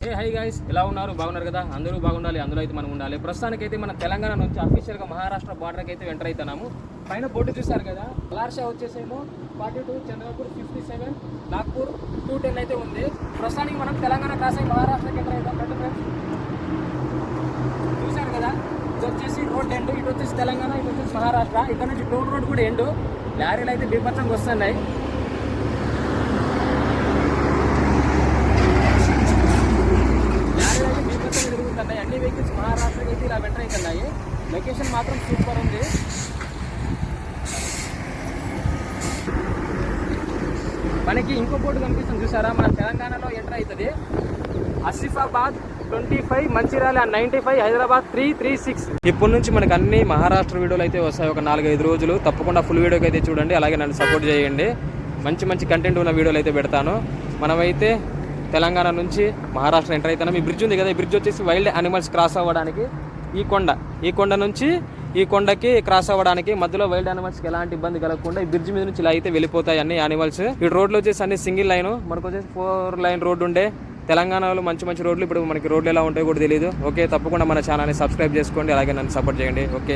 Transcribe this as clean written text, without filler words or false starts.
Hi guys, ఎలా ఉన్నారు? బాగున్నారు కదా? అందరూ బాగుండాలి, అందులో అయితే మనం ఉండాలి. ప్రస్తుతానికి అయితే మన తెలంగాణ నుంచి అఫీషియల్గా మహారాష్ట్ర బార్డర్కి అయితే ఎంటర్ అవుతున్నాము. పైన బోర్డు చూస్తారు కదా, అలార్షా వచ్చేసేమో 42, చంద్రపూర్ 57, నాగ్పూర్ 210 అయితే ఉంది. ప్రస్తుతానికి మనం తెలంగాణ క్రాస్ అయ్యి మహారాష్ట్రకి ఎంటర్ అవుతాం. ఫ్రెండ్స్ చూసారు కదా, ఇది వచ్చేసి రోడ్ ఎండ్, ఇటు వచ్చేసి తెలంగాణ, ఇటు వచ్చేసి మహారాష్ట్ర. ఇక్కడ నుంచి టోల్ రోడ్ కూడా ఎండు. లారీలు అయితే బీభత్సంగా వస్తున్నాయి. అన్ని వెహికల్స్ మహారాష్ట్రకి అయితే ఇలా వెంటర్ అవుతున్నాయి. లొకేషన్ మాత్రం సూపర్ ఉంది. మనకి ఇంకో బోర్డు కనిపిస్తుంది చూసారా, మన తెలంగాణలో ఎంటర్ అవుతుంది. ఆసిఫాబాద్ 25, మంచిర్యాల 95, హైదరాబాద్ 336. ఇప్పటి నుంచి మనకు అన్ని మహారాష్ట్ర వీడియోలు అయితే వస్తాయి. ఒక 4-5 రోజులు తప్పకుండా ఫుల్ వీడియోకి అయితే చూడండి. అలాగే నన్ను సపోర్ట్ చేయండి. మంచి కంటెంట్ ఉన్న వీడియోలు అయితే పెడతాను. మనమైతే తెలంగాణ నుంచి మహారాష్ట్ర ఎంటర్ అవుతున్నాం. ఈ బ్రిడ్జ్ ఉంది కదా, ఈ బ్రిడ్జ్ వచ్చేసి వైల్డ్ యానిమల్స్ క్రాస్ అవ్వడానికి. ఈ కొండ నుంచి ఈ కొండకి క్రాస్ అవ్వడానికి మధ్యలో వైల్డ్ యానిమల్స్కి ఎలాంటి ఇబ్బంది కలగకుండా ఈ బ్రిడ్జ్ మీద నుంచి ఇలా అయితే వెళ్ళిపోతాయి అన్ని యానిమల్స్. ఈ రోడ్లు వచ్చేసి అన్ని సింగిల్ లైన్, మనకు వచ్చేసి 4 లైన్ రోడ్డు ఉండే. తెలంగాణలో మంచి రోడ్లు. ఇప్పుడు మనకి రోడ్లు ఎలా ఉంటాయో కూడా తెలియదు. ఓకే, తప్పకుండా మన ఛానల్ని సబ్స్క్రైబ్ చేసుకోండి, అలాగే నన్ను సపోర్ట్ చేయండి. ఓకే.